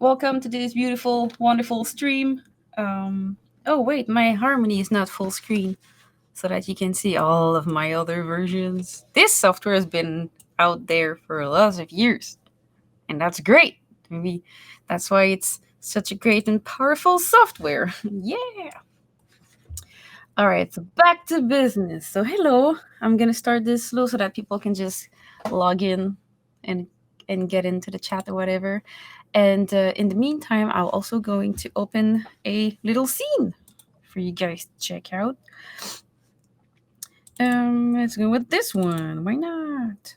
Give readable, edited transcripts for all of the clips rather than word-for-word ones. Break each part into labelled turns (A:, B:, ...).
A: Welcome to this beautiful, wonderful stream. Oh, wait, my harmony is not full screen so that you can see all of my other versions. This software has been out there for lots of years, and that's great. Maybe that's why it's such a great and powerful software. Yeah. All right, so back to business. So, hello. I'm going to start this slow so that people can just log in and get into the chat or whatever. And in the meantime, I'm also going to open a little scene for you guys to check out. Let's go with this one. Why not?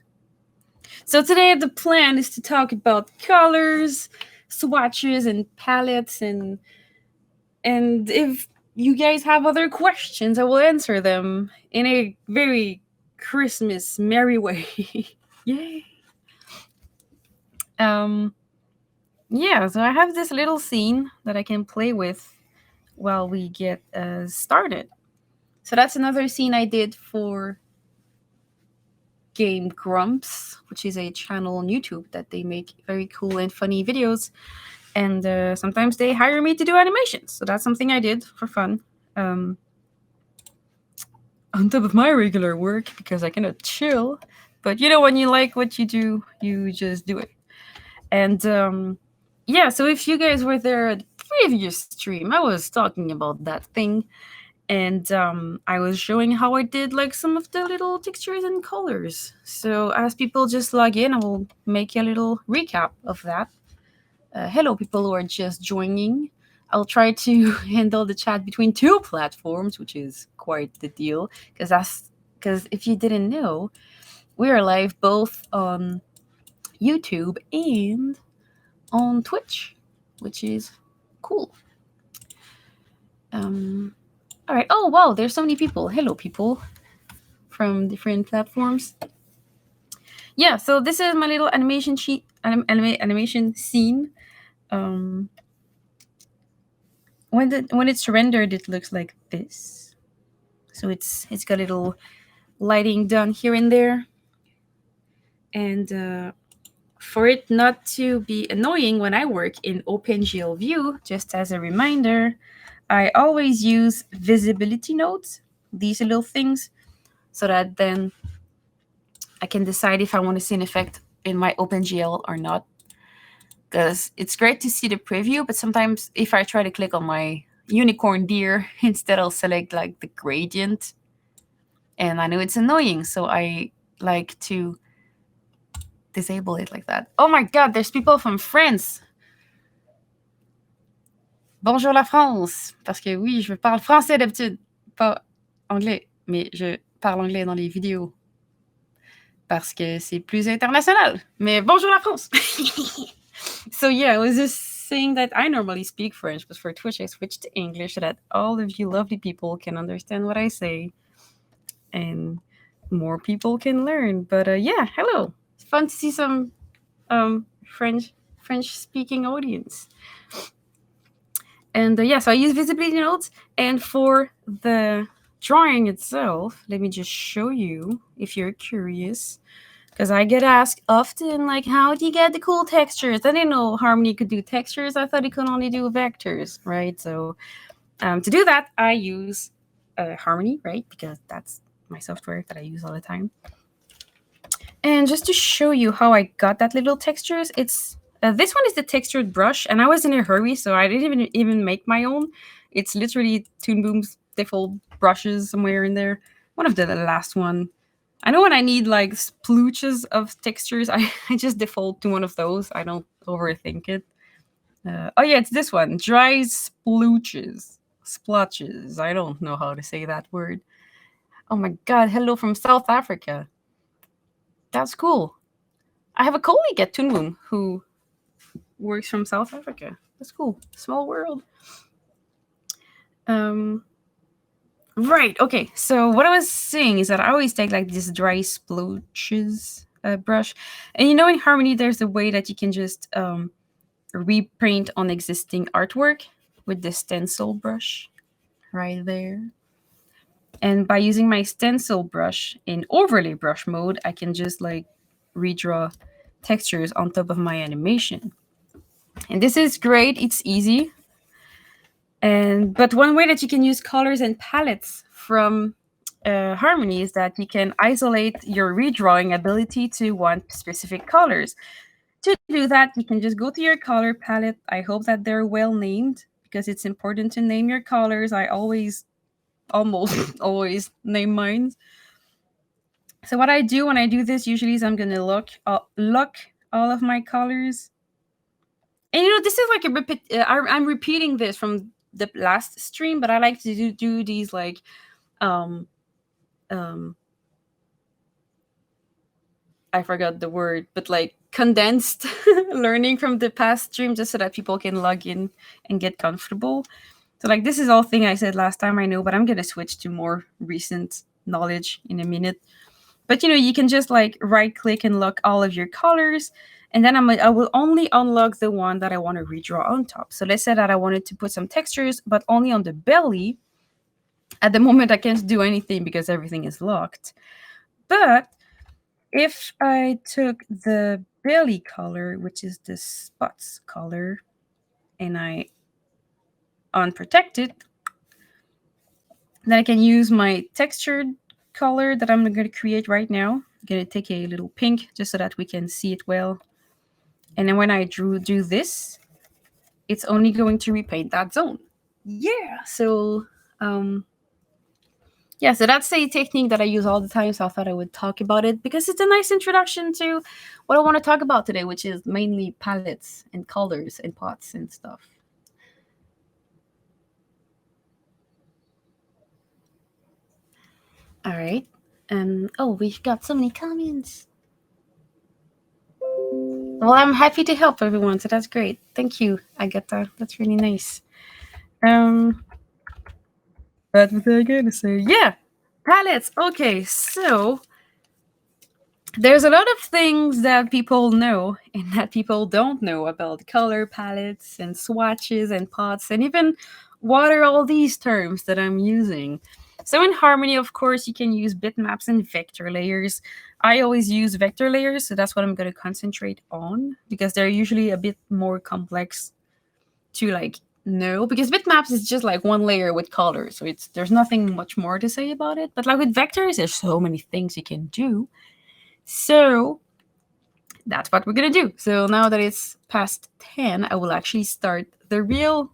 A: So today the plan is to talk about colors, swatches, and palettes, and if you guys have other questions, I will answer them in a very Christmas merry way. Yay! Yeah, so I have this little scene that I can play with while we get started. So that's another scene I did for Game Grumps, which is a channel on YouTube that they make very cool and funny videos. And sometimes they hire me to do animations. So that's something I did for fun. On top of my regular work, because I cannot chill. But you know, when you like what you do, you just do it. And yeah, so if you guys were there at the previous stream, I was talking about that thing. And I was showing how I did like some of the little textures and colors. So as people just log in, I will make a little recap of that. Hello, people who are just joining. I'll try to handle the chat between two platforms, which is quite the deal. Because if you didn't know, we are live both on YouTube and on Twitch, which is cool. All right. Oh, wow. There's so many people. Hello, people from different platforms. Yeah. So this is my little animation sheet, animation scene. When it's rendered, it looks like this. So it's got a little lighting done here and there, and for it not to be annoying when I work in OpenGL View, just as a reminder, I always use visibility nodes, these little things, so that then I can decide if I want to see an effect in my OpenGL or not. Because it's great to see the preview, but sometimes if I try to click on my unicorn deer, instead I'll select like the gradient. And I know it's annoying, so I like to disable it like that. Oh my god, there's people from France. Bonjour la France. Parce que oui, je parle français d'habitude, pas anglais, mais je parle anglais dans les vidéos. Parce que c'est plus international. Mais bonjour la France. So yeah, I was just saying that I normally speak French, but for Twitch I switched to English so that all of you lovely people can understand what I say and more people can learn. But yeah, hello. It's fun to see some French speaking audience. And yeah, so I use visibility nodes, and for the drawing itself, let me just show you if you're curious. Because I get asked often, like, how do you get the cool textures? I didn't know Harmony could do textures. I thought it could only do vectors, right? So to do that, I use Harmony, right? Because that's my software that I use all the time. And just to show you how I got that little textures, it's this one is the textured brush, and I was in a hurry, so I didn't even make my own. It's literally Toon Boom's default brushes somewhere in there. One of the last one. I know when I need like splooches of textures, I just default to one of those. I don't overthink it. Oh yeah, it's this one. Dry splooches. Splotches. I don't know how to say that word. Oh my god, hello from South Africa. That's cool. I have a colleague at Toon Boom who works from South Africa. That's cool. Small world. Right, okay. So what I was saying is that I always take like this dry splotches brush. And you know in Harmony there's a way that you can just repaint on existing artwork with the stencil brush right there. And by using my stencil brush in overlay brush mode, I can just like redraw textures on top of my animation. And this is great. It's easy. But one way that you can use colors and palettes from Harmony is that you can isolate your redrawing ability to one specific colors. To do that, you can just go to your color palette. I hope that they're well named because it's important to name your colors. I almost always name mine. So what I do when I do this usually is I'm gonna look all of my colors. And this is like I'm repeating this from the last stream, but I like to do these like um um I forgot the word, but like condensed learning from the past stream just so that people can log in and get comfortable. So like this is all thing I said last time, I know, but I'm gonna switch to more recent knowledge in a minute. But you can just like right click and lock all of your colors. And then I will only unlock the one that I want to redraw on top. So let's say that I wanted to put some textures, but only on the belly. At the moment, I can't do anything because everything is locked. But if I took the belly color, which is the spots color, and I unprotect it, then I can use my textured color that I'm going to create right now. I'm going to take a little pink just so that we can see it well. And then when I do this, it's only going to repaint that zone. Yeah. So yeah, so that's a technique that I use all the time. So I thought I would talk about it because it's a nice introduction to what I want to talk about today, which is mainly palettes and colors and pots and stuff. All right. Oh, we've got so many comments. Well, I'm happy to help everyone, so that's great. Thank you, Agatha. That's really nice. What was I gonna say? Yeah, palettes. Okay, so there's a lot of things that people know and that people don't know about color palettes and swatches and pots and even what are all these terms that I'm using. So in Harmony, of course, you can use bitmaps and vector layers. I always use vector layers, so that's what I'm going to concentrate on because they're usually a bit more complex to like know, because bitmaps is just like one layer with colors, so there's nothing much more to say about it. But like with vectors, there's so many things you can do. So that's what we're gonna do. So now that it's past 10, I will actually start the real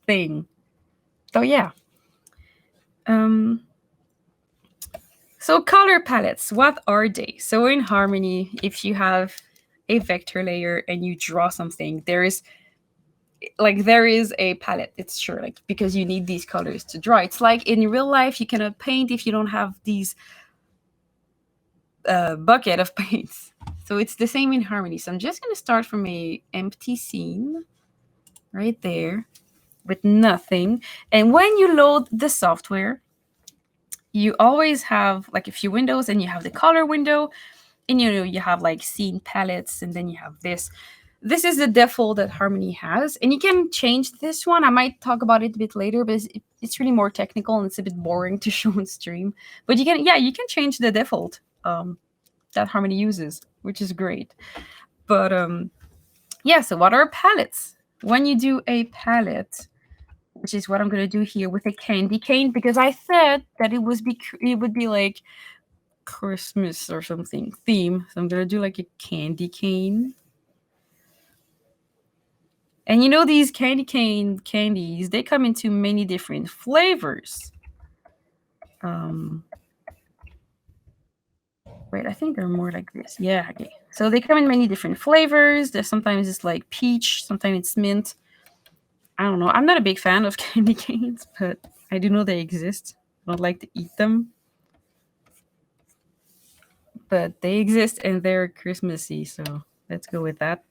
A: thing. So yeah. So color palettes, what are they? So in Harmony, if you have a vector layer and you draw something, there is a palette. It's sure, like, because you need these colors to draw. It's like in real life, you cannot paint if you don't have these bucket of paints. So it's the same in Harmony. So I'm just going to start from a empty scene right there with nothing. And when you load the software, you always have like a few windows, and you have the color window, and you have like scene palettes, and then you have this. This is the default that Harmony has, and you can change this one. I might talk about it a bit later, but it's really more technical and it's a bit boring to show on stream. But you can change the default that Harmony uses, which is great. But yeah, so what are palettes? When you do a palette, which is what I'm going to do here with a candy cane, because I said that it would be like Christmas or something theme. So I'm going to do like a candy cane. And these candy cane candies, they come into many different flavors. Wait, I think they're more like this. Yeah, okay. So they come in many different flavors. Sometimes it's like peach, sometimes it's mint. I don't know. I'm not a big fan of candy canes, but I do know they exist. I don't like to eat them. But they exist and they're Christmassy, so let's go with that.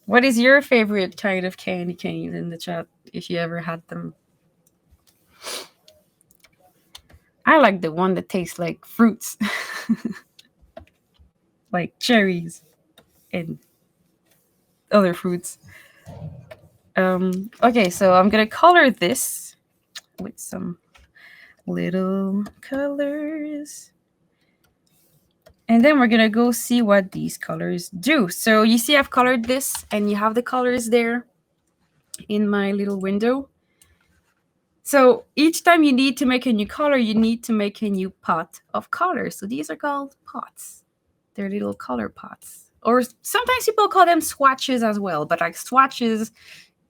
A: What is your favorite kind of candy canes in the chat, if you ever had them? I like the one that tastes like fruits. Like cherries and other fruits. Okay, so I'm gonna color this with some little colors. And then we're gonna go see what these colors do. So you see I've colored this and you have the colors there in my little window. So each time you need to make a new color, you need to make a new pot of colors. So these are called pots. They're little color pots. Or sometimes people call them swatches as well, but like swatches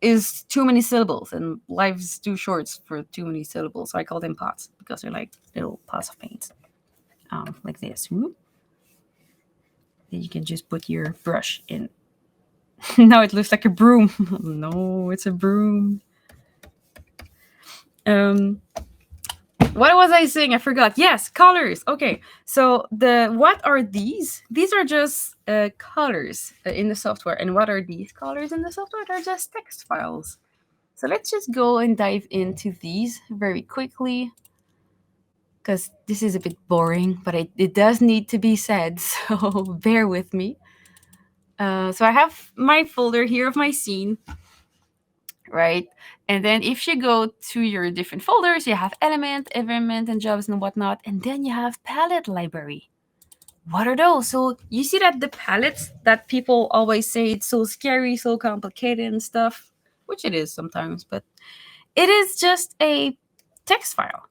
A: is too many syllables and life's too short for too many syllables. So I call them pots because they're like little pots of paint. Like this. Then you can just put your brush in. Now it looks like a broom. No, it's a broom. What was I saying? I forgot. Yes, colors. Okay, so what are these? These are just colors in the software. And what are these colors in the software? They're just text files. So let's just go and dive into these very quickly, because this is a bit boring, but it does need to be said, so bear with me. So I have my folder here of my scene, right? And then if you go to your different folders, you have element, environment, and jobs and whatnot. And then you have palette library. What are those? So you see that the palettes that people always say it's so scary, so complicated and stuff, which it is sometimes, but it is just a text file,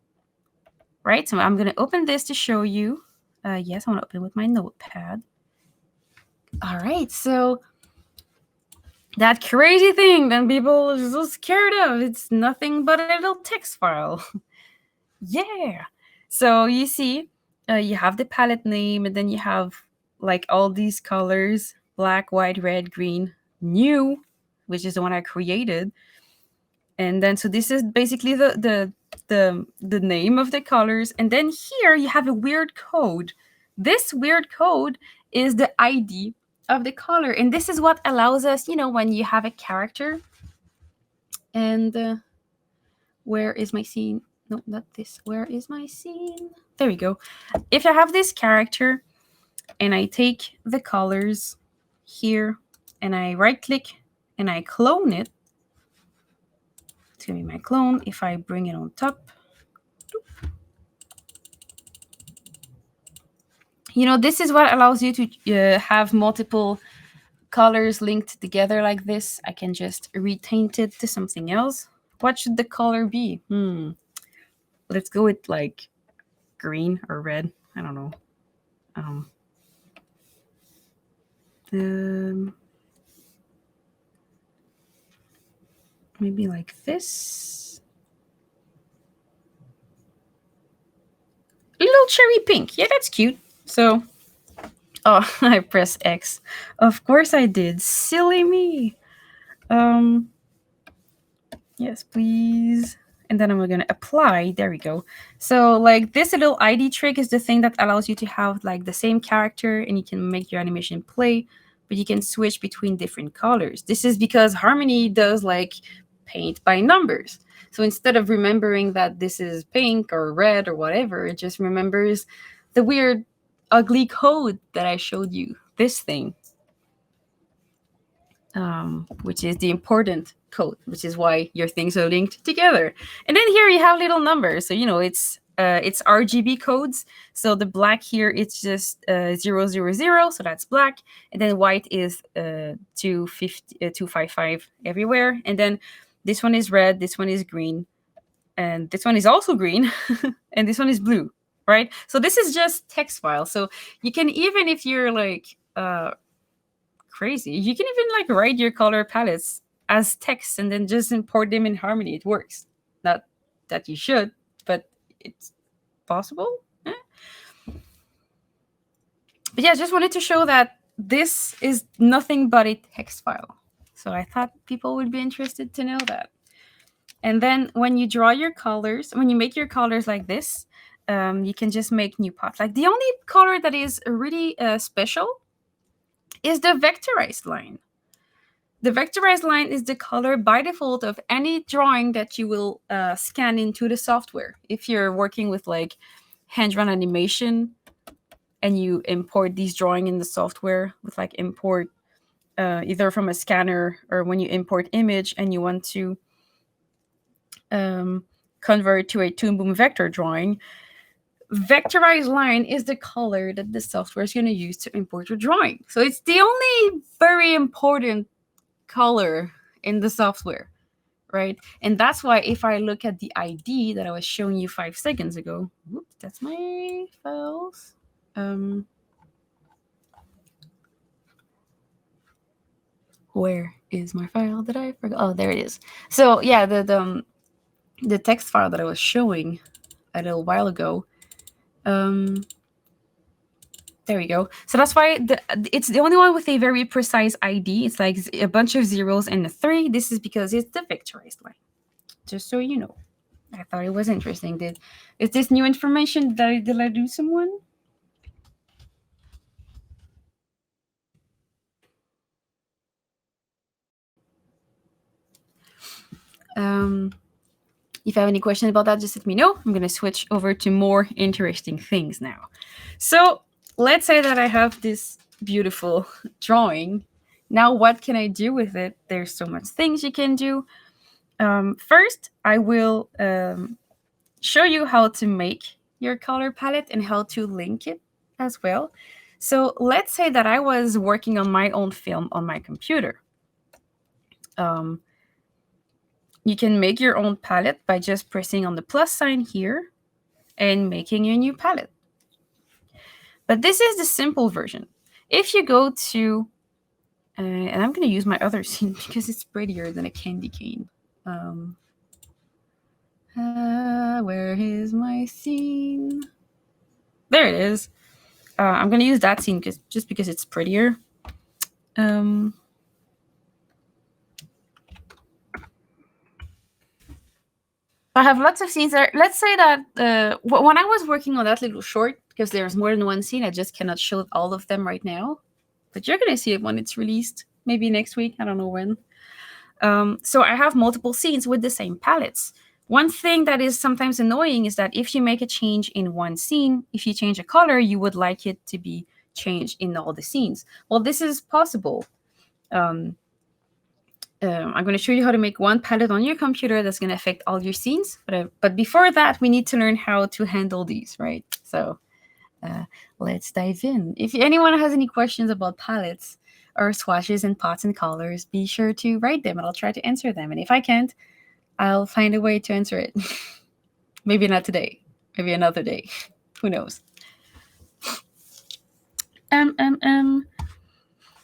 A: right? So I'm going to open this to show you. Yes, I want to open with my notepad. All right, so that crazy thing that people are so scared of, it's nothing but a little text file. Yeah. So you see, you have the palette name, and then you have like all these colors: black, white, red, green, new, which is the one I created. And then so this is basically the name of the colors. And then here you have a weird code. This weird code is the ID of the color, and this is what allows us, when you have a character. And where is my scene? No, not this. Where is my scene? There we go. If I have this character and I take the colors here and I right click and I clone it, it's gonna be my clone. If I bring it on top, this is what allows you to have multiple colors linked together like this. I can just repaint it to something else. What should the color be? Let's go with like green or red. I don't know. Maybe like this. A little cherry pink. Yeah, that's cute. So, I pressed X. Of course I did. Silly me. Yes, please. And then I'm going to apply. There we go. So like this little ID trick is the thing that allows you to have like the same character and you can make your animation play, but you can switch between different colors. This is because Harmony does like paint by numbers. So instead of remembering that this is pink or red or whatever, it just remembers the weird, ugly code that I showed you. This thing. Which is the important code, which is why your things are linked together. And then here you have little numbers. So, it's RGB codes. So the black here, it's just 000, so that's black. And then white is 255 everywhere. And then this one is red, this one is green, and this one is also green, and this one is blue, right? So this is just text file. So you can, even if you're like crazy, you can even like write your color palettes as text and then just import them in Harmony. It works. Not that you should, but it's possible. But yeah, I just wanted to show that this is nothing but a text file. So I thought people would be interested to know that. And then when you draw your colors, when you make your colors like this, you can just make new pots. Like the only color that is really special is the vectorized line. The vectorized line is the color by default of any drawing that you will scan into the software. If you're working with like hand-drawn animation and you import these drawing in the software with like import either from a scanner or when you import image and you want to convert to a Toon Boom vector drawing, vectorized line is the color that the software is going to use to import your drawing. So it's the only very important color in the software, right? And that's why if I look at the ID that I was showing you 5 seconds ago, whoops, that's my files. Where is my file that I forgot? Oh, there it is. So yeah, the text file that I was showing a little while ago. There we go. So that's why it's the only one with a very precise ID. It's like a bunch of zeros and a 3. This is because it's the vectorized line. Just so you know. I thought it was interesting. Is this new information? Did I do someone? If you have any questions about that, just let me know. I'm going to switch over to more interesting things now. So let's say that I have this beautiful drawing. Now, what can I do with it? There's so much things you can do. First, I will show you how to make your color palette and how to link it as well. So let's say that I was working on my own film on my computer. You can make your own palette by just pressing on the plus sign here and making your new palette. But this is the simple version. If you go to, and I'm going to use my other scene because it's prettier than a candy cane. Where is my scene? There it is. I'm going to use that scene just because it's prettier. I have lots of scenes there. Let's say that when I was working on that little short, because there's more than one scene, I just cannot show all of them right now. But you're going to see it when it's released. Maybe next week. I don't know when. So I have multiple scenes with the same palettes. One thing that is sometimes annoying is that if you make a change in one scene, if you change a color, you would like it to be changed in all the scenes. Well, this is possible. I'm going to show you how to make one palette on your computer that's going to affect all your scenes. But before that, we need to learn how to handle these, right? So let's dive in. If anyone has any questions about palettes or swatches and pots and colors, be sure to write them and I'll try to answer them. And if I can't, I'll find a way to answer it. Maybe not today, maybe another day. Who knows?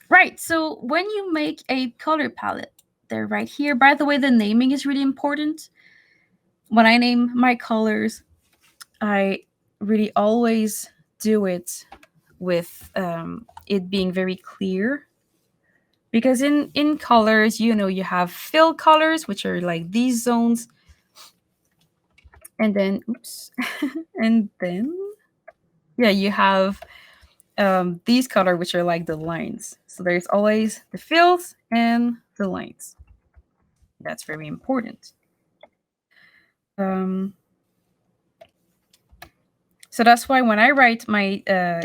A: Right, so when you make a color palette, they're right here. By the way, the naming is really important. When I name my colors, I really always do it with it being very clear. Because in colors, you have fill colors, which are like these zones. And then, oops. And then, yeah, you have these color, which are like the lines. So there's always the fills and the lines. That's very important. So that's why when I write my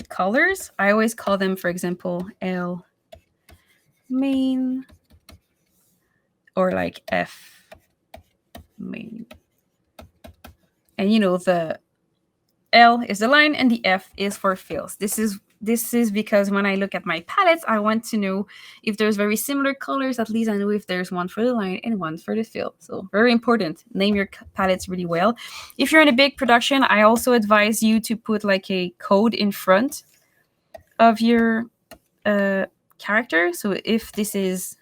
A: colors, I always call them, for example, L main or like F main. And the L is the line and the F is for fills. This is because when I look at my palettes, I want to know if there's very similar colors. At least I know if there's one for the line and one for the fill. So very important. Name your palettes really well. If you're in a big production, I also advise you to put like a code in front of your character. So if this is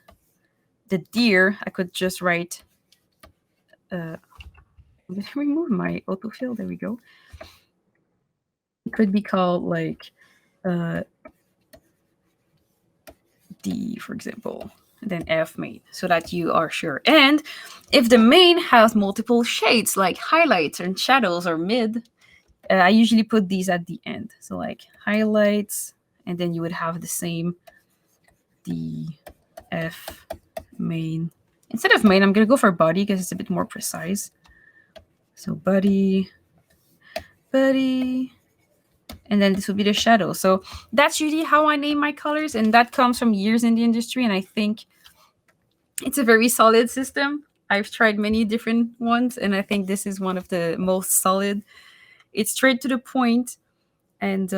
A: the deer, I could just write. I'm gonna remove my autofill. There we go. It could be called like D, for example, and then F main, so that you are sure. And if the main has multiple shades, like highlights and shadows or mid, I usually put these at the end. So like highlights, and then you would have the same D, F main. Instead of main, I'm going to go for body because it's a bit more precise. So body, and then this will be the shadow. So that's usually how I name my colors, and that comes from years in the industry, and I think it's a very solid system. I've tried many different ones, and I think this is one of the most solid It's straight to the point and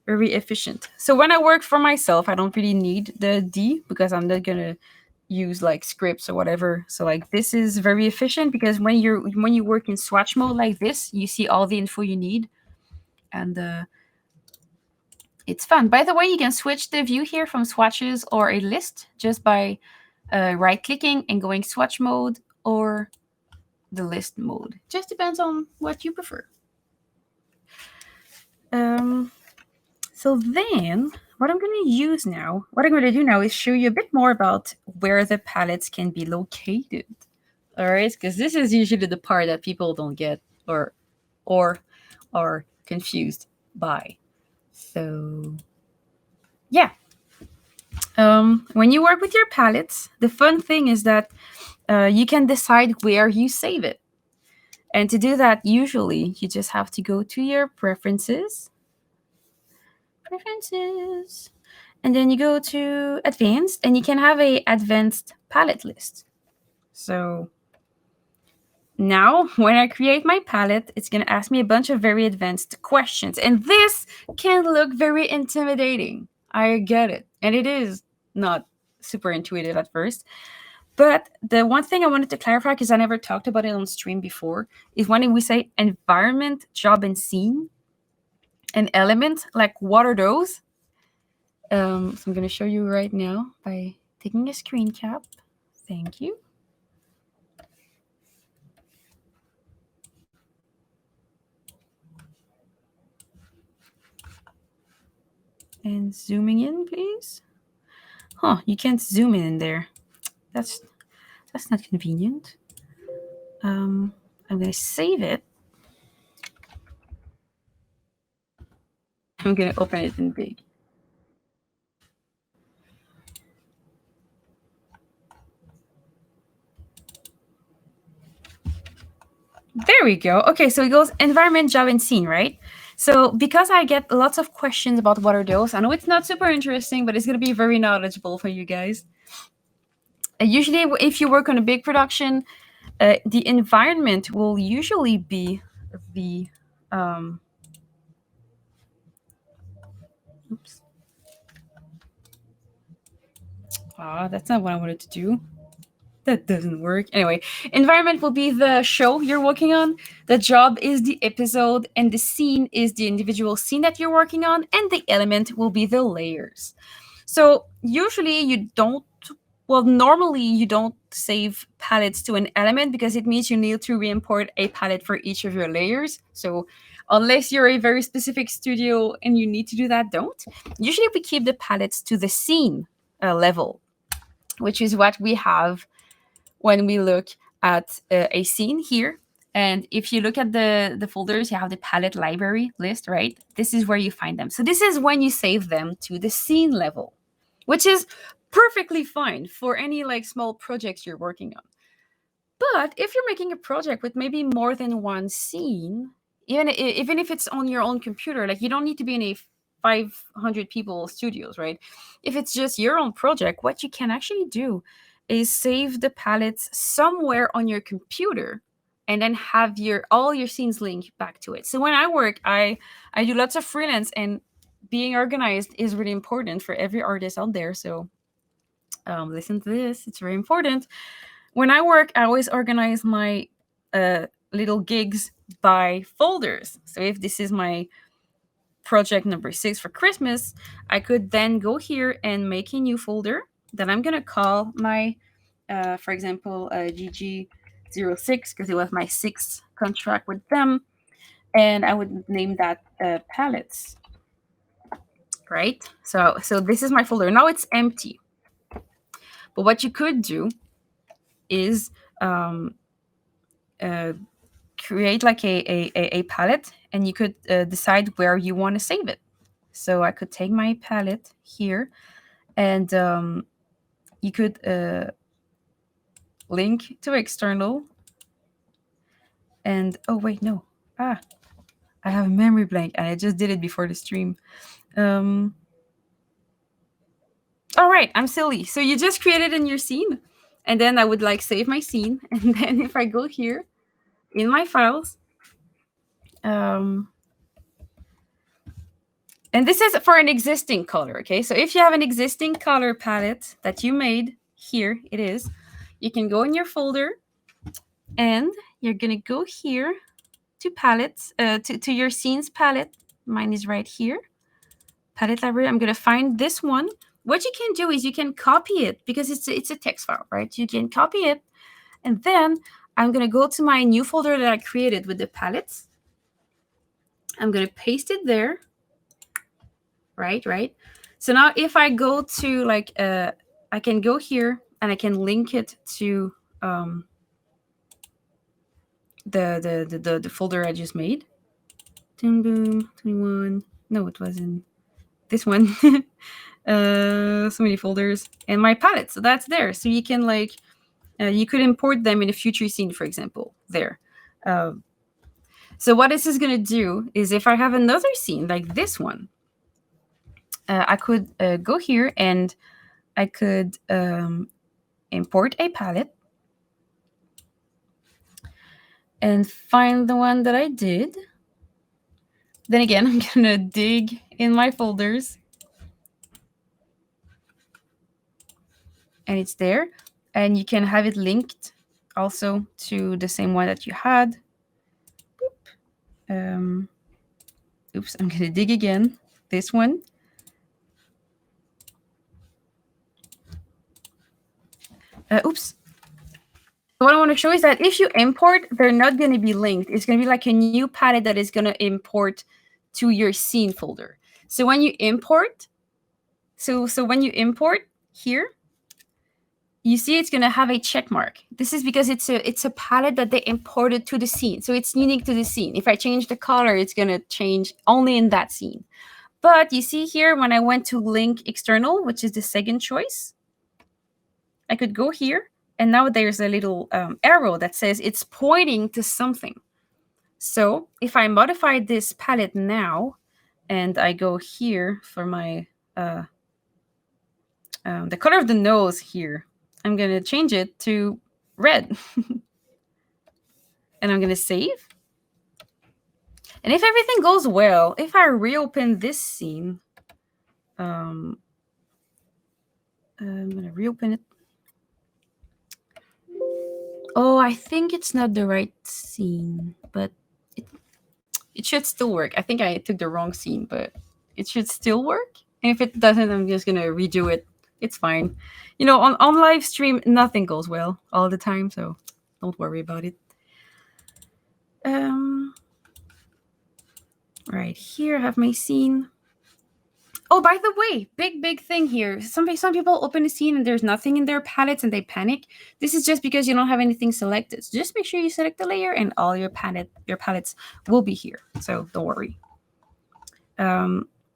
A: very efficient. So when I work for myself, I don't really need the D because I'm not gonna use like scripts or whatever. So like this is very efficient because when you work in swatch mode like this, you see all the info you need, and it's fun. By the way, you can switch the view here from swatches or a list just by right clicking and going swatch mode or the list mode. Just depends on what you prefer. So then what I'm going to do now is show you a bit more about where the palettes can be located. All right, because this is usually the part that people don't get or are confused by. So yeah. When you work with your palettes, the fun thing is that you can decide where you save it. And to do that, usually you just have to go to your preferences, and then you go to advanced, and you can have a advanced palette list. So now when I create my palette, it's going to ask me a bunch of very advanced questions. And this can look very intimidating. I get it. And it is not super intuitive at first. But the one thing I wanted to clarify, because I never talked about it on stream before, is when we say environment, job, and scene, an element, like what are those? So I'm going to show you right now by taking a screen cap. Thank you. And zooming in, please. Huh, you can't zoom in there. That's not convenient. I'm going to save it. I'm going to open it in big. There we go. Okay, so it goes environment, job, and scene, right? So because I get lots of questions about what are those, I know it's not super interesting, but it's going to be very knowledgeable for you guys. Usually, if you work on a big production, the environment will usually be the oops. That's not what I wanted to do. That doesn't work. Anyway, environment will be the show you're working on. The job is the episode, and the scene is the individual scene that you're working on, and the element will be the layers. So usually you don't, well, normally you don't save palettes to an element because it means you need to re-import a palette for each of your layers. So unless you're a very specific studio and you need to do that, don't. Usually we keep the palettes to the scene level, which is what we have when we look at a scene here. And if you look at the folders, you have the palette library list, right? This is where you find them. So this is when you save them to the scene level, which is perfectly fine for any like small projects you're working on. But if you're making a project with maybe more than one scene, even if it's on your own computer, like you don't need to be in a 500 people studios, right? If it's just your own project, what you can actually do is save the palettes somewhere on your computer and then have all your scenes linked back to it. So when I work, I do lots of freelance, and being organized is really important for every artist out there. So listen to this. It's very important. When I work, I always organize my little gigs by folders. So if this is my project number 6 for Christmas, I could then go here and make a new folder that I'm going to call my, for example, GG06, because it was my 6th contract with them. And I would name that palettes, right? So this is my folder. Now it's empty. But what you could do is create like a palette, and you could decide where you want to save it. So I could take my palette here, and you could link to external. And oh wait, no, I have a memory blank, and I just did it before the stream. All right, I'm silly. So you just created in your scene, and then I would like save my scene, and then if I go here in my files, And this is for an existing color, okay? So if you have an existing color palette that you made, here it is. You can go in your folder and you're gonna go here to palettes, to your scenes palette. Mine is right here. Palette library. I'm gonna find this one. What you can do is you can copy it because it's a text file, right? You can copy it, and then I'm gonna go to my new folder that I created with the palettes. I'm gonna paste it there. Right. So now if I go to like I can go here and I can link it to the folder I just made. Toon Boom 21. No, it wasn't this one. So many folders and my palette. So that's there. So you can like you could import them in a future scene, for example, there. So what this is gonna do is if I have another scene like this one, I could go here and I could import a palette and find the one that I did. Then again, I'm gonna dig in my folders and it's there. And you can have it linked also to the same one that you had. Oops, I'm gonna dig again. This one. Oops. What I want to show is that if you import, they're not going to be linked. It's going to be like a new palette that is going to import to your scene folder. So when you import, so when you import here, you see it's going to have a check mark. This is because it's a palette that they imported to the scene. So it's unique to the scene. If I change the color, it's going to change only in that scene. But you see here, when I went to link external, which is the second choice, I could go here. And now there's a little arrow that says it's pointing to something. So if I modify this palette now, and I go here for my the color of the nose here, I'm going to change it to red. And I'm going to save. And if everything goes well, if I reopen this scene, I'm going to reopen it. Oh, I think it's not the right scene, but it should still work. I think I took the wrong scene, but it should still work. And if it doesn't, I'm just going to redo it. It's fine. You know, on live stream, nothing goes well all the time, so don't worry about it. Right here, I have my scene. Oh, by the way, big thing here. Some people open a scene and there's nothing in their palettes and they panic. This is just because you don't have anything selected. So just make sure you select the layer and all your palettes will be here. So don't worry.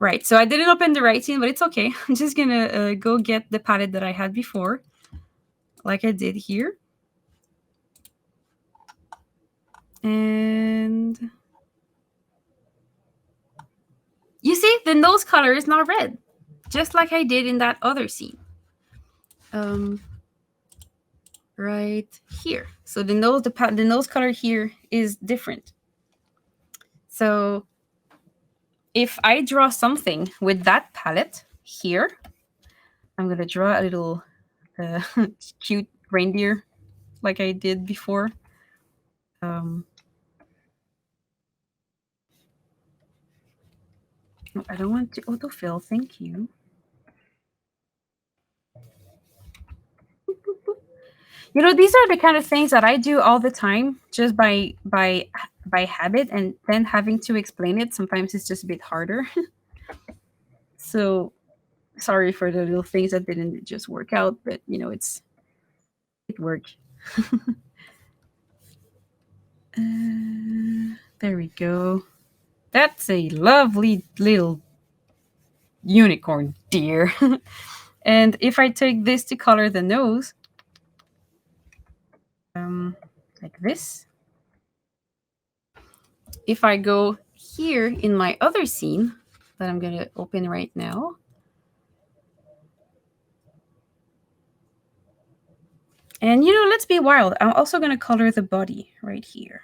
A: Right, so I didn't open the right scene, but it's okay. I'm just gonna go get the palette that I had before, like I did here. And you see, the nose color is not red, just like I did in that other scene. Right here. So the nose color here is different. So if I draw something with that palette here, I'm going to draw a little cute reindeer like I did before. I don't want to autofill. Thank you. You know, these are the kind of things that I do all the time just by habit, and then having to explain it sometimes it's just a bit harder. So sorry for the little things that didn't just work out, but you know, it worked. There we go. That's a lovely little unicorn deer. And if I take this to color the nose, like this. If I go here in my other scene that I'm going to open right now, and you know, let's be wild. I'm also going to color the body right here.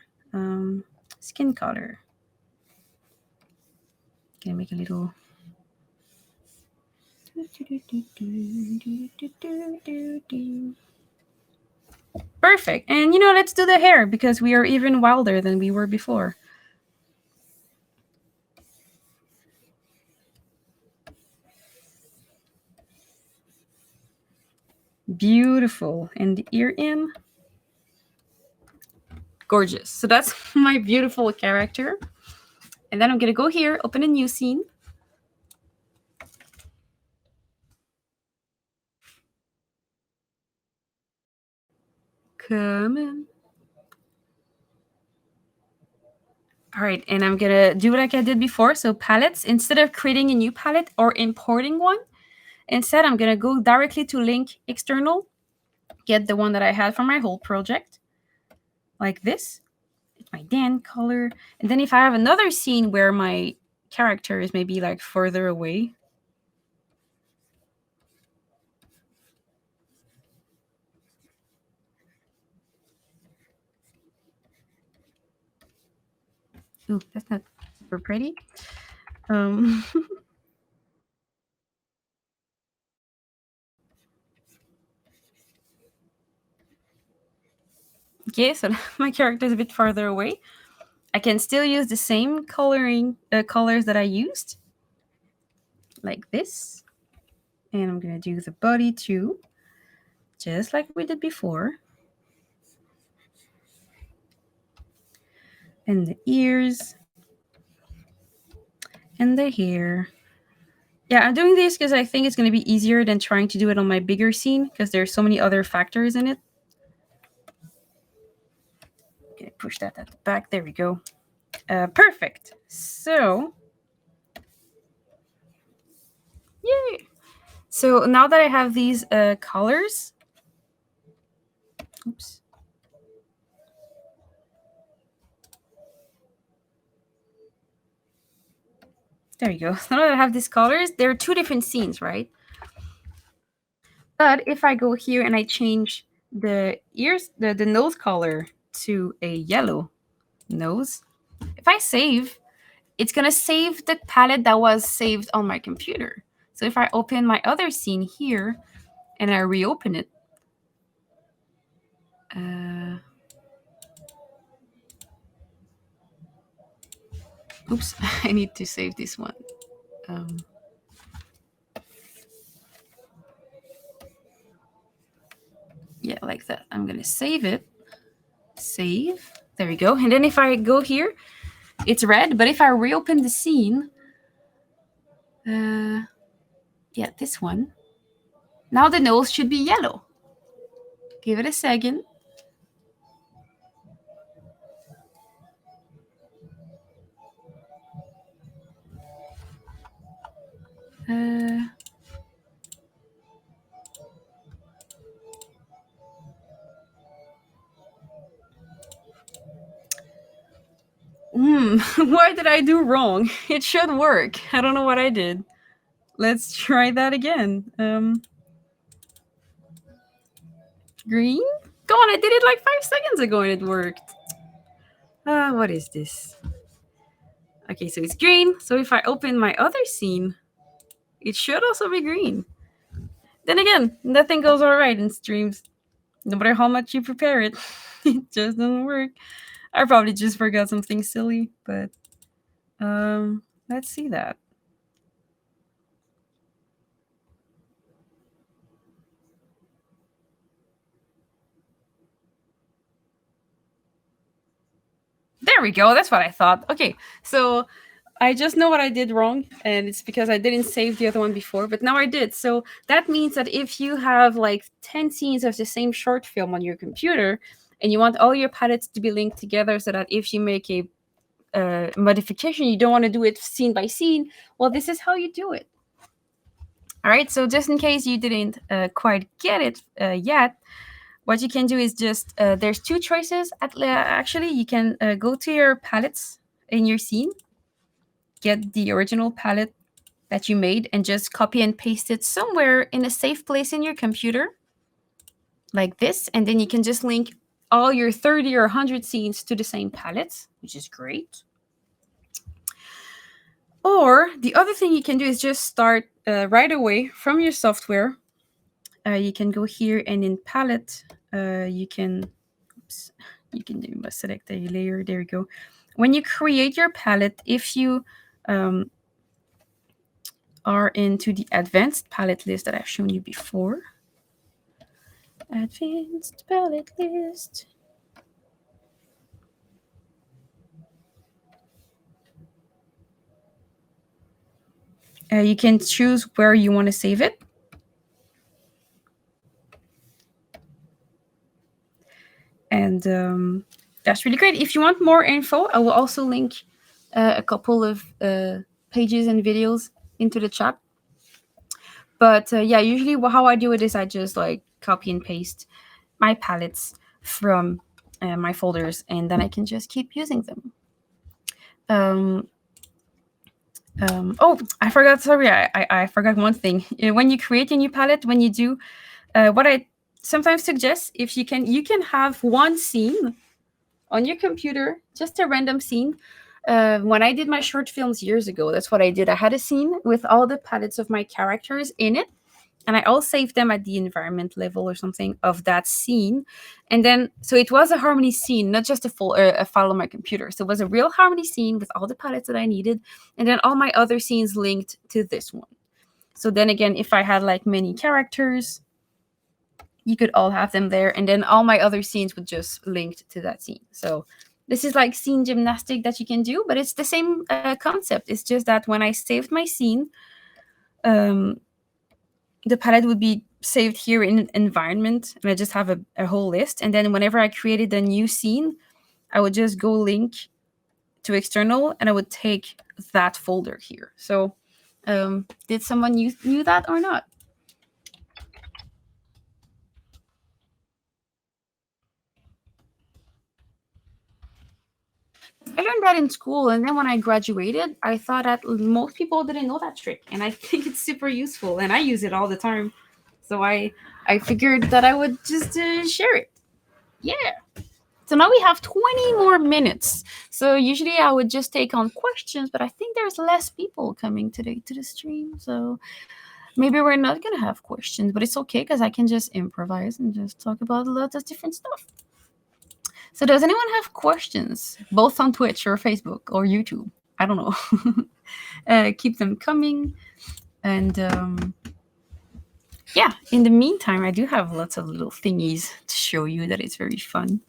A: Skin color. Gonna make a little. Perfect. And let's do the hair because we are even wilder than we were before. Beautiful. And the ear in. Gorgeous. So that's my beautiful character. And then I'm going to go here, open a new scene. Come in. All right, and I'm going to do like I did before. So palettes, instead of creating a new palette or importing one, instead I'm going to go directly to link external, get the one that I had for my whole project, like this. It's my Dan color. And then if I have another scene where my character is maybe like further away, ooh, that's not super pretty. Okay, so my character is a bit farther away. I can still use the same colors that I used, like this. And I'm going to do the body too, just like we did before. And the ears. And the hair. Yeah, I'm doing this because I think it's going to be easier than trying to do it on my bigger scene because there's so many other factors in it. Okay, push that at the back. There we go. Perfect. So, yay. So now that I have these colors, oops. There you go. So now that I have these colors, there are two different scenes, right? But if I go here and I change the ears, the nose color to a yellow nose, if I save, it's going to save the palette that was saved on my computer. So if I open my other scene here and I reopen it, oops, I need to save this one. Yeah, like that. I'm going to save it. Save. There we go. And then if I go here, it's red. But if I reopen the scene, yeah, this one. Now the nose should be yellow. Give it a second. What did I do wrong? It should work. I don't know what I did. Let's try that again. Green? Go on, I did it like 5 seconds ago and it worked. What is this? Okay, so it's green. So if I open my other scene, it should also be green. Then again, nothing goes all right in streams. No matter how much you prepare it, it just doesn't work. I probably just forgot something silly, but let's see that. There we go. That's what I thought. Okay, so I just know what I did wrong, and it's because I didn't save the other one before, but now I did. So that means that if you have like 10 scenes of the same short film on your computer, and you want all your palettes to be linked together so that if you make a modification, you don't want to do it scene by scene, well, this is how you do it. All right, so just in case you didn't quite get it yet, what you can do is just, there's two choices. Actually, you can go to your palettes in your scene, get the original palette that you made, and just copy and paste it somewhere in a safe place in your computer, like this. And then you can just link all your 30 or 100 scenes to the same palette, which is great. Or the other thing you can do is just start right away from your software. You can go here, and in palette, you can do select a layer. There you go. When you create your palette, if you are into the advanced palette list that I've shown you before, advanced palette list. You can choose where you want to save it. And that's really great. If you want more info, I will also link a couple of pages and videos into the chat. But yeah, usually how I do it is I just like copy and paste my palettes from my folders, and then I can just keep using them. Oh, I forgot. Sorry, I forgot one thing. When you create a new palette, when you do, what I sometimes suggest, if you can have one scene on your computer, just a random scene. When I did my short films years ago, that's what I did. I had a scene with all the palettes of my characters in it, and I all saved them at the environment level or something of that scene. And then, so it was a harmony scene, not just a file on my computer. So it was a real harmony scene with all the palettes that I needed, and then all my other scenes linked to this one. So then again, if I had like many characters, you could all have them there, and then all my other scenes would just linked to that scene. So this is like scene gymnastic that you can do, but it's the same concept. It's just that when I saved my scene, the palette would be saved here in environment, and I just have a whole list. And then whenever I created a new scene, I would just go link to external, and I would take that folder here. So did someone knew that or not? I learned that in school, and then when I graduated, I thought that most people didn't know that trick, and I think it's super useful, and I use it all the time. So I figured that I would just share it. Yeah. So now we have 20 more minutes. So usually I would just take on questions, but I think there's less people coming today to the stream. So maybe we're not gonna have questions, but it's okay because I can just improvise and just talk about a lot of different stuff. So does anyone have questions, both on Twitch or Facebook or YouTube? I don't know. Keep them coming. And yeah, in the meantime, I do have lots of little thingies to show you that it's very fun.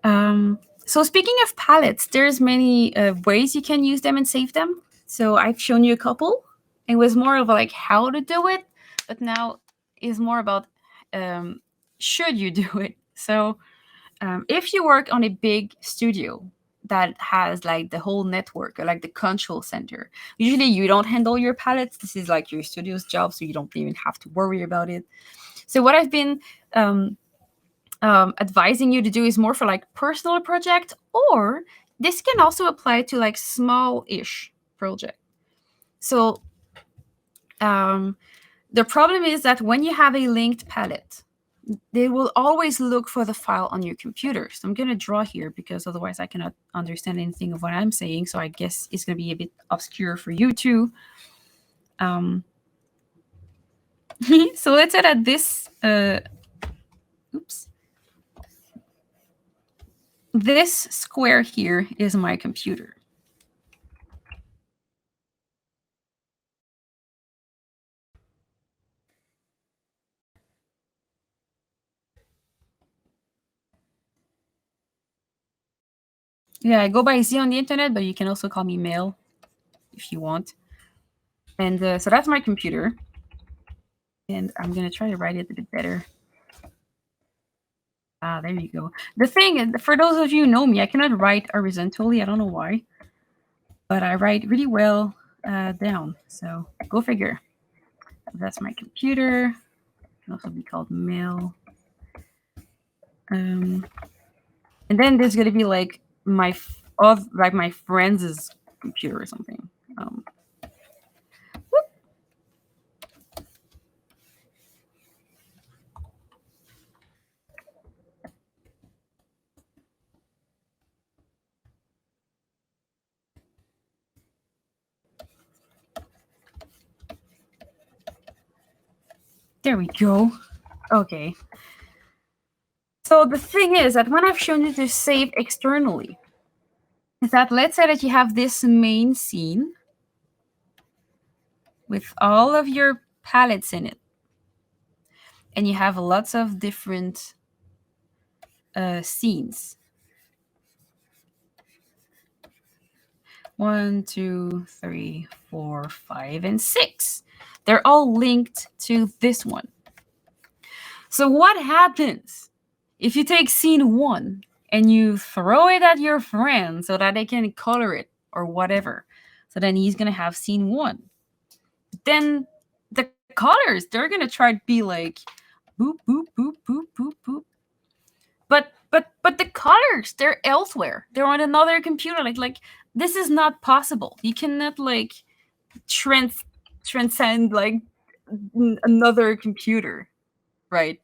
A: So speaking of palettes, there's many ways you can use them and save them. So I've shown you a couple. It was more of like how to do it, but now is more about should you do it. So if you work on a big studio that has like the whole network or like the control center, usually you don't handle your palettes. This is like your studio's job, so you don't even have to worry about it. So what I've been advising you to do is more for like personal project, or this can also apply to like small-ish project. So the problem is that when you have a linked palette, they will always look for the file on your computer. So I'm going to draw here because otherwise I cannot understand anything of what I'm saying. So I guess it's going to be a bit obscure for you too. So let's say that this, this square here is my computer. Yeah, I go by Z on the internet, but you can also call me Mail if you want. And so that's my computer. And I'm going to try to write it a bit better. Ah, there you go. The thing, for those of you who know me, I cannot write horizontally. I don't know why. But I write really well down. So go figure. That's my computer. It can also be called Mail. And then there's going to be like my friend's computer or something. There we go. Okay. So the thing is that when I've shown you to save externally, is that let's say that you have this main scene with all of your palettes in it, and you have lots of different scenes. 1, 2, 3, 4, 5, and 6. They're all linked to this one. So what happens if you take scene 1 and you throw it at your friend so that they can color it or whatever? So then he's going to have scene 1. Then the colors, they're going to try to be like boop, boop, boop, boop, boop, boop. But the colors, they're elsewhere. They're on another computer. Like this is not possible. You cannot like transcend like another computer, right?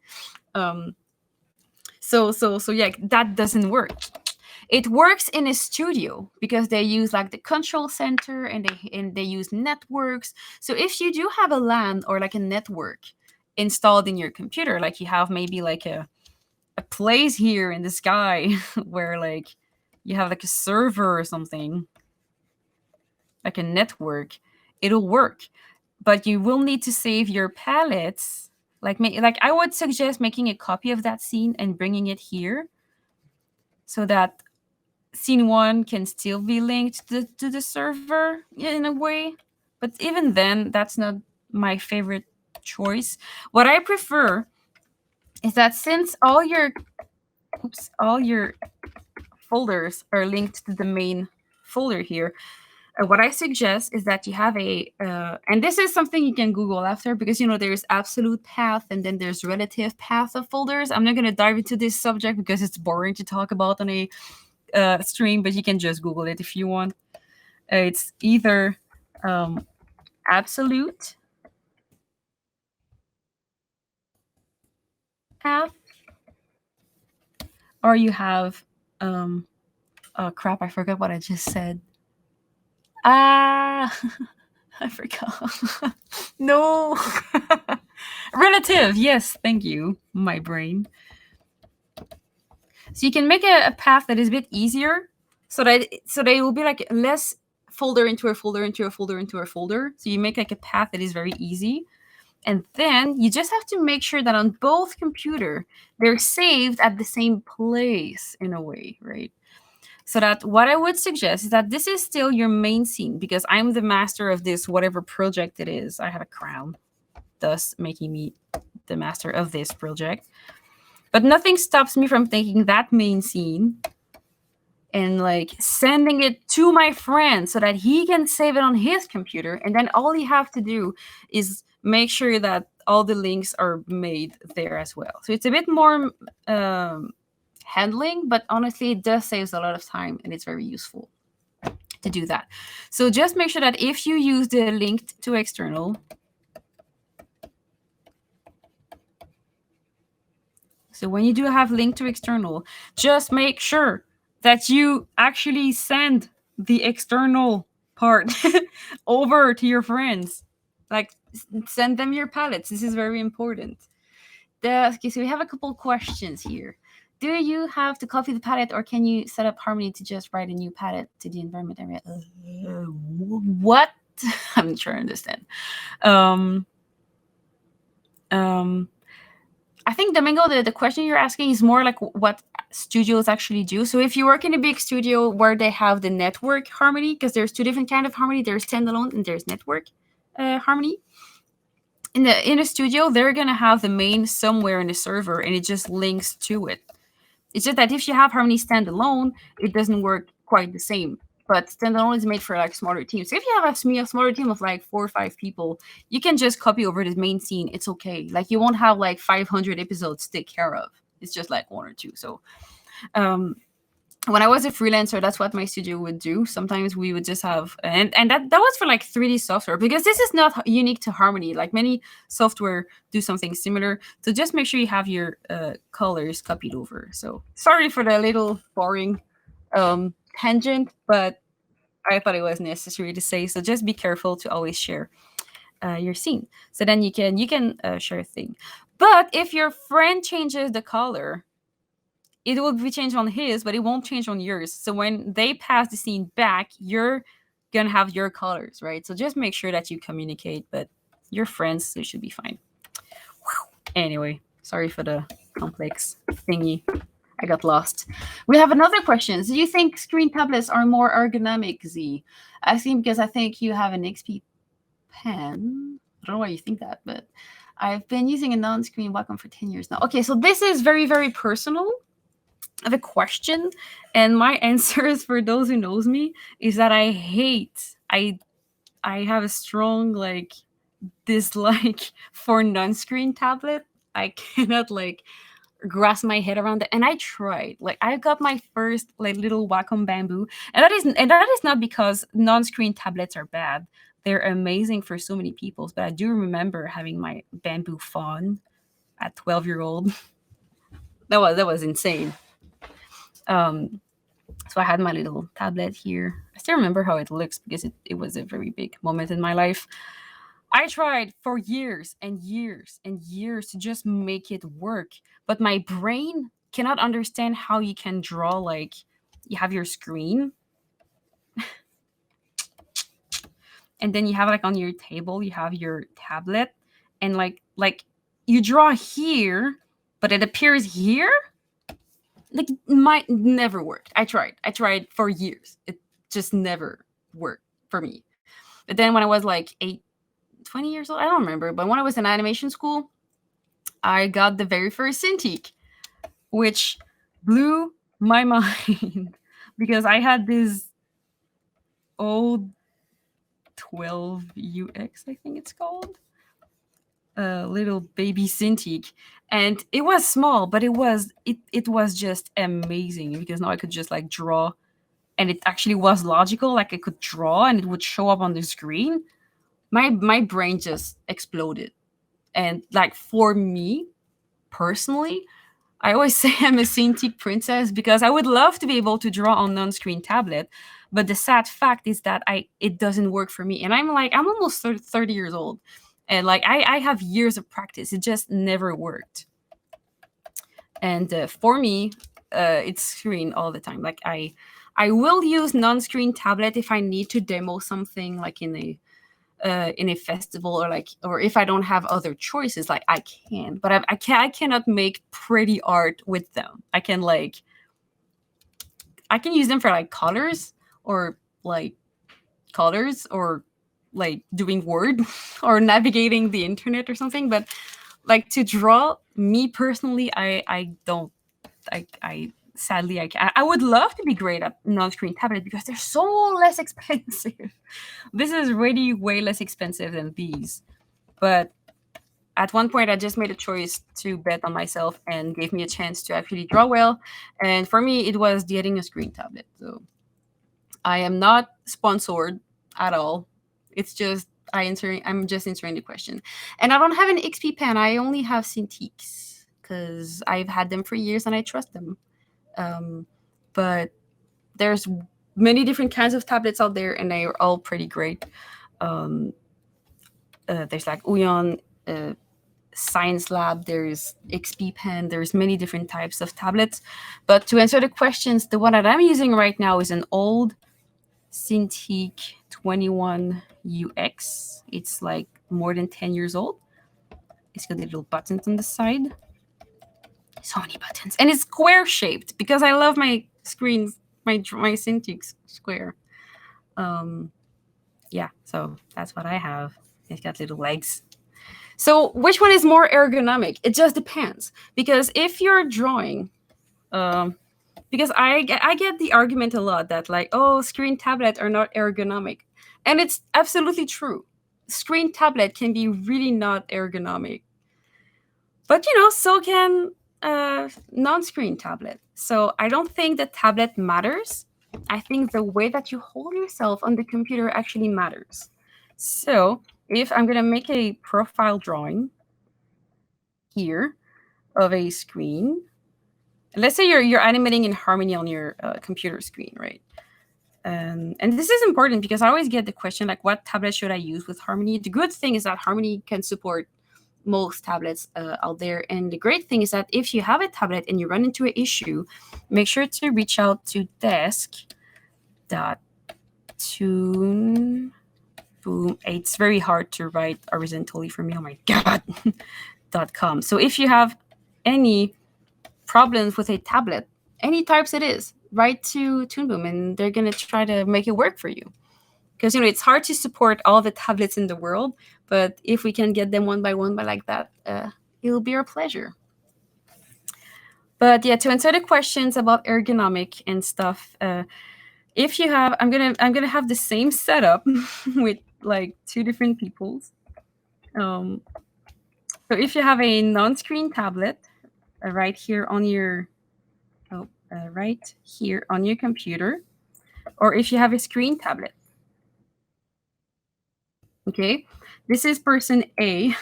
A: So yeah, that doesn't work. It works in a studio because they use like the control center and they use networks. So if you do have a LAN or like a network installed in your computer, like you have maybe like a place here in the sky where like you have like a server or something, like a network, it'll work. But you will need to save your palettes. Like I would suggest making a copy of that scene and bringing it here so that scene 1 can still be linked to the server in a way. But even then, that's not my favorite choice. What I prefer is that since all your folders are linked to the main folder here, what I suggest is that you have and this is something you can Google after, because there's absolute path and then there's relative path of folders. I'm not going to dive into this subject because it's boring to talk about on a stream, but you can just Google it if you want. It's either absolute path, or you have oh crap, I forgot what I just said. I forgot. No. Relative, yes, thank you, my brain. So you can make a path that is a bit easier, so that it will be like less folder into a folder into a folder into a folder. So you make like a path that is very easy. And then you just have to make sure that on both computer, they're saved at the same place in a way, right? So that what I would suggest is that this is still your main scene, because I'm the master of this, whatever project it is. I have a crown, thus making me the master of this project. But nothing stops me from taking that main scene and like sending it to my friend so that he can save it on his computer. And then all you have to do is make sure that all the links are made there as well. So it's a bit more handling, but honestly, it does save a lot of time and it's very useful to do that. So just make sure that if you use the linked to external, so when you do have link to external, just make sure that you actually send the external part over to your friends. Like, send them your palettes. This is very important. Okay, so we have a couple questions here. Do you have to copy the palette, or can you set up Harmony to just write a new palette to the environment area? What? I'm not sure I understand. I think, Domingo, the question you're asking is more like what studios actually do. So if you work in a big studio where they have the network Harmony, because there's two different kind of Harmony, there's standalone and there's network Harmony. In a studio, they're gonna have the main somewhere in the server, and it just links to it. It's just that if you have Harmony standalone, it doesn't work quite the same. But standalone is made for like smaller teams. So if you have a smaller team of like 4 or 5 people, you can just copy over the main scene. It's okay. Like, you won't have like 500 episodes to take care of. It's just like 1 or 2. So when I was a freelancer, that's what my studio would do. Sometimes we would just have, and that was for like 3D software, because this is not unique to Harmony. Like, many software do something similar. So just make sure you have your colors copied over. So sorry for the little boring tangent, but I thought it was necessary to say. So just be careful to always share your scene. So then you can share a thing. But if your friend changes the color, it will be changed on his, but it won't change on yours. So when they pass the scene back, you're gonna have your colors, right? So just make sure that you communicate, but you're friends, so it should be fine. Anyway, sorry for the complex thingy. I got lost. We have another question. Do you think screen tablets are more ergonomic, Z? Asking because I think you have an XP pen. I don't know why you think that, but I've been using a non-screen Wacom for 10 years now. Okay, so this is very, very personal of a question. And my answer is, for those who knows me, is that I have a strong like dislike for non-screen tablet. I cannot like grasp my head around it, and I tried. Like I got my first like little Wacom bamboo, and that is not because non-screen tablets are bad. They're amazing for so many people. But I do remember having my bamboo fawn at 12-year-old. That was insane. So I had my little tablet here. I still remember how it looks because it was a very big moment in my life. I tried for years and years and years to just make it work, but my brain cannot understand how you can draw like you have your screen and then you have like on your table you have your tablet and like you draw here but it appears here. Like it might never work. I tried for years. It just never worked for me. But then when I was like 20 years old, I don't remember, but when I was in animation school, I got the very first Cintiq, which blew my mind because I had this old 12UX, I think it's called, little baby Cintiq, and it was small, but it was just amazing because now I could just like draw, and it actually was logical. Like I could draw, and it would show up on the screen. My brain just exploded, and like for me personally, I always say I'm a Cintiq princess because I would love to be able to draw on non-screen tablet, but the sad fact is that it doesn't work for me. And I'm almost 30 years old, and like I have years of practice. It just never worked. And for me, it's screen all the time. Like I will use non-screen tablet if I need to demo something, like in a festival, or if I don't have other choices, like I can, but I cannot make pretty art with them. I can use them for like colors or like doing Word or navigating the internet or something. But like to draw, me personally, I don't. I sadly I can. I would love to be great at non-screen tablet because they're so less expensive. This is really way less expensive than these. But at one point, I just made a choice to bet on myself and gave me a chance to actually draw well. And for me, it was getting a screen tablet. So I am not sponsored at all. It's just I'm just answering the question. And I don't have an XP pen. I only have Cintiqs because I've had them for years and I trust them. But there's many different kinds of tablets out there, and they are all pretty great. There's like Uyon, Science Lab, there's XP Pen, there's many different types of tablets. But to answer the questions, the one that I'm using right now is an old Cintiq 21UX. It's like more than 10 years old. It's got the little buttons on the side. So many buttons. And it's square shaped because I love my screens, my Cintiq square. Yeah, so that's what I have. It's got little legs. So which one is more ergonomic? It just depends. Because if you're drawing, because I get the argument a lot that like, oh, screen tablets are not ergonomic. And it's absolutely true. Screen tablet can be really not ergonomic. But so can non-screen tablet. So I don't think the tablet matters. I think the way that you hold yourself on the computer actually matters. So if I'm going to make a profile drawing here of a screen, let's say you're animating in Harmony on your computer screen, right? And this is important because I always get the question like, what tablet should I use with Harmony? The good thing is that Harmony can support most tablets out there. And the great thing is that if you have a tablet and you run into an issue, make sure to reach out to desk.toon boom. It's very hard to write horizontally for me. Oh my God. .com. So if you have any problems with a tablet, any types it is, write to Toon Boom and they're going to try to make it work for you. Because, it's hard to support all the tablets in the world, but if we can get them one by like that, it'll be our pleasure. But yeah, to answer the questions about ergonomic and stuff, if you have, I'm gonna have the same setup with like 2 different peoples. So if you have a non-screen tablet, right here on your, right here on your computer, or if you have a screen tablet. Okay, this is person A.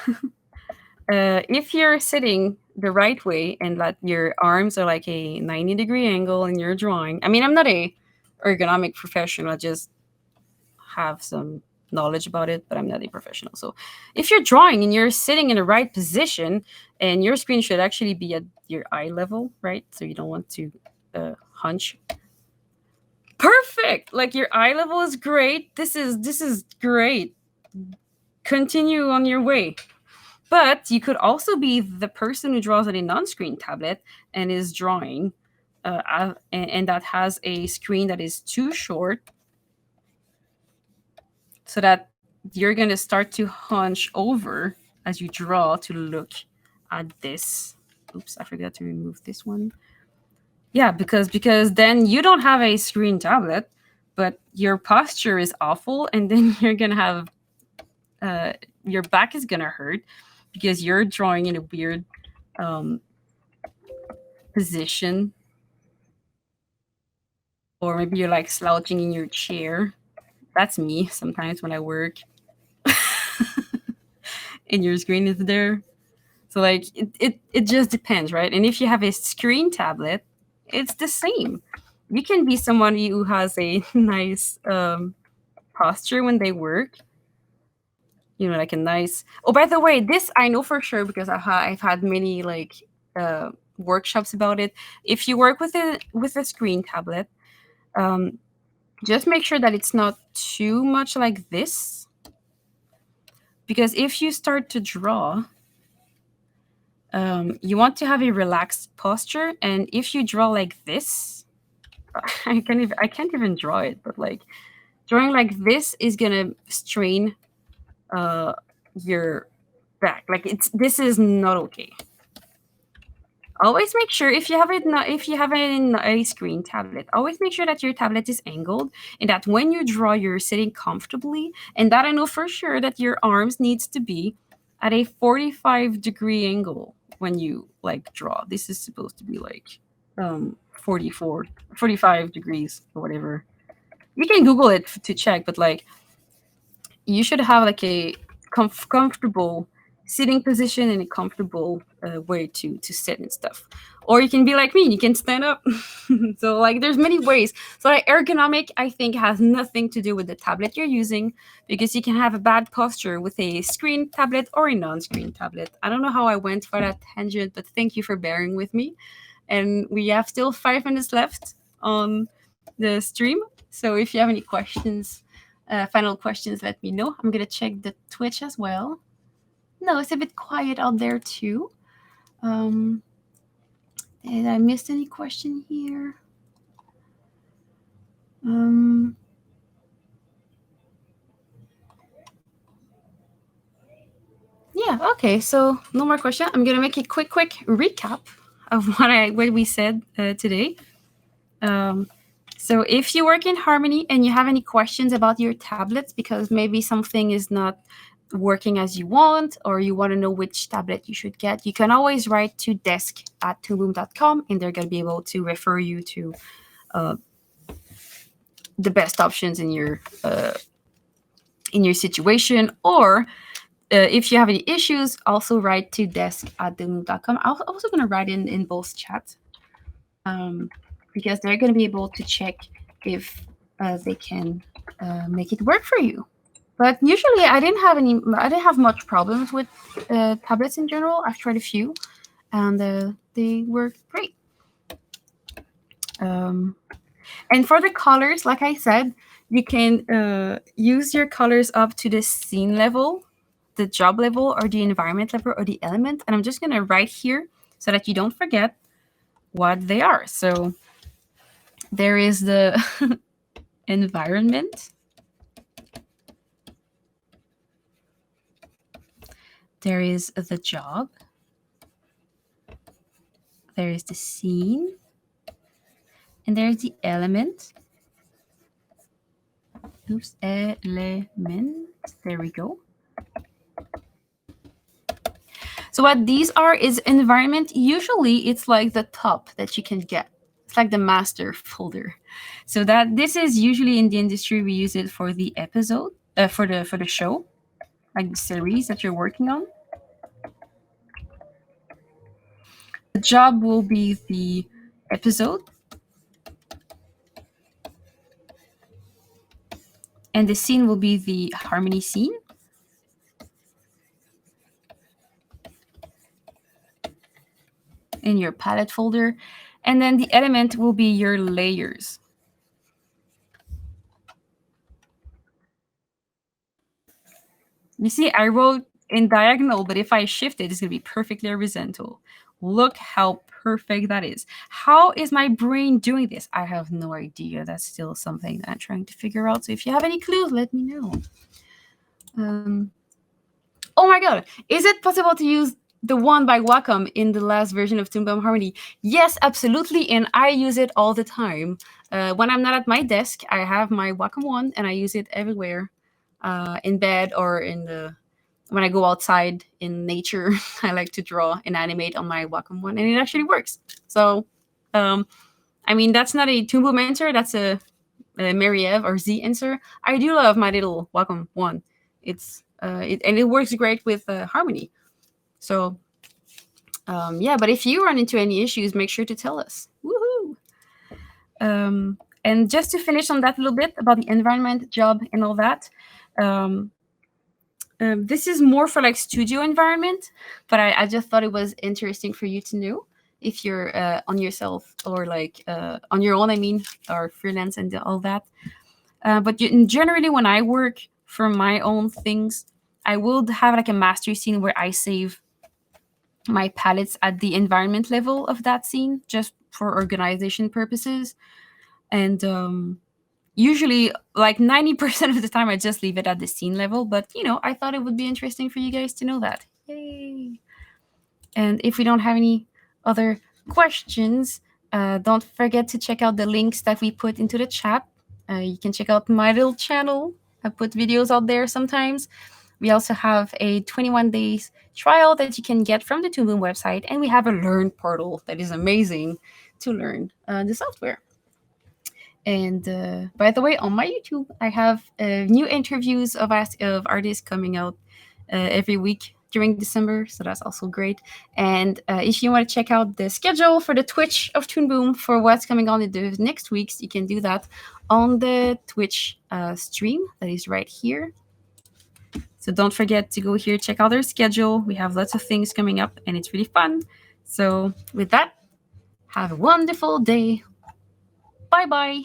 A: If you're sitting the right way and that your arms are like a 90-degree angle and you're drawing, I mean, I'm not a ergonomic professional, I just have some knowledge about it, but I'm not a professional. So if you're drawing and you're sitting in the right position and your screen should actually be at your eye level, right? So you don't want to hunch. Perfect. Like your eye level is great. This is great. Continue on your way. But you could also be the person who draws on a non-screen tablet and is drawing, and that has a screen that is too short, so that you're going to start to hunch over as you draw to look at this. Oops, I forgot to remove this one. Yeah, because then you don't have a screen tablet, but your posture is awful, and then you're going to have your back is going to hurt because you're drawing in a weird position. Or maybe you're like slouching in your chair. That's me sometimes when I work. And your screen is there. So like it just depends, right? And if you have a screen tablet, it's the same. You can be somebody who has a nice posture when they work. Like a nice. Oh, by the way, this I know for sure because I've had many like workshops about it. If you work with a screen tablet, just make sure that it's not too much like this, because if you start to draw, you want to have a relaxed posture, and if you draw like this, I can't even draw it, but like drawing like this is gonna strain your back. Like this is not okay. Always make sure if you have a screen tablet, always make sure that your tablet is angled and that when you draw, you're sitting comfortably, and that I know for sure that your arms needs to be at a 45-degree angle when you like draw. This is supposed to be like 45 degrees or whatever. You can Google it to check, but like you should have like a comfortable sitting position and a comfortable way to sit and stuff. Or you can be like me and you can stand up. So like there's many ways. So like ergonomic, I think, has nothing to do with the tablet you're using, because you can have a bad posture with a screen tablet or a non-screen tablet. I don't know how I went for that tangent, but thank you for bearing with me. And we have still 5 minutes left on the stream. So if you have any questions, final questions, let me know. I'm gonna check the Twitch as well. No, it's a bit quiet out there too. Did I miss any question here? Yeah, okay, so no more question. I'm gonna make a quick recap of what we said today. So if you work in Harmony and you have any questions about your tablets, because maybe something is not working as you want, or you want to know which tablet you should get, you can always write to desk@toonboom.com, and they're going to be able to refer you to the best options in your situation. Or if you have any issues, also write to desk@toonboom.com. I'm also going to write in both chats, because they're going to be able to check if they can make it work for you. But usually, I didn't have much problems with tablets in general. I've tried a few, and they work great. And for the colors, like I said, you can use your colors up to the scene level, the job level, or the environment level, or the element. And I'm just going to write here so that you don't forget what they are. So there is the environment. There is the job. There is the scene. And there's the element. Oops, element. There we go. So what these are is environment. Usually it's like the top that you can get. It's like the master folder. So that this is usually in the industry, we use it for the episode, for the show, like the series that you're working on. The job will be the episode. And the scene will be the harmony scene. In your palette folder. And then the element will be your layers. You see, I wrote in diagonal, but if I shift it, it's going to be perfectly horizontal. Look how perfect that is. How is my brain doing this? I have no idea. That's still something that I'm trying to figure out. So if you have any clues, let me know. Oh my God. Is it possible to use the one by Wacom in the last version of Toon Boom Harmony? Yes, absolutely. And I use it all the time. When I'm not at my desk, I have my Wacom one and I use it everywhere. In bed or when I go outside in nature, I like to draw and animate on my Wacom one, and it actually works. So, I mean, that's not a Toon Boom answer. That's a Marie-Ève or Z answer. I do love my little Wacom one. And it works great with Harmony. So, yeah. But if you run into any issues, make sure to tell us. Woohoo! And just to finish on that little bit about the environment, job, and all that. This is more for like studio environment, but I just thought it was interesting for you to know if you're on yourself or like on your own, I mean, or freelance and all that. But generally, when I work for my own things, I will have like a master scene where I save my palettes at the environment level of that scene, just for organization purposes. And usually like 90% of the time I just leave it at the scene level, but I thought it would be interesting for you guys to know that. Yay. And if we don't have any other questions, don't forget to check out the links that we put into the chat. You can check out my little channel. I put videos out there sometimes. We also have a 21 days trial that you can get from the Toon Boom website, and we have a learn portal that is amazing to learn the software. And by the way, on my YouTube, I have new interviews of artists coming out every week during December, so that's also great. And if you want to check out the schedule for the Twitch of Toon Boom for what's coming on in the next weeks, you can do that on the Twitch stream that is right here. So don't forget to go here, check out our schedule. We have lots of things coming up, and it's really fun. So with that, have a wonderful day. Bye-bye.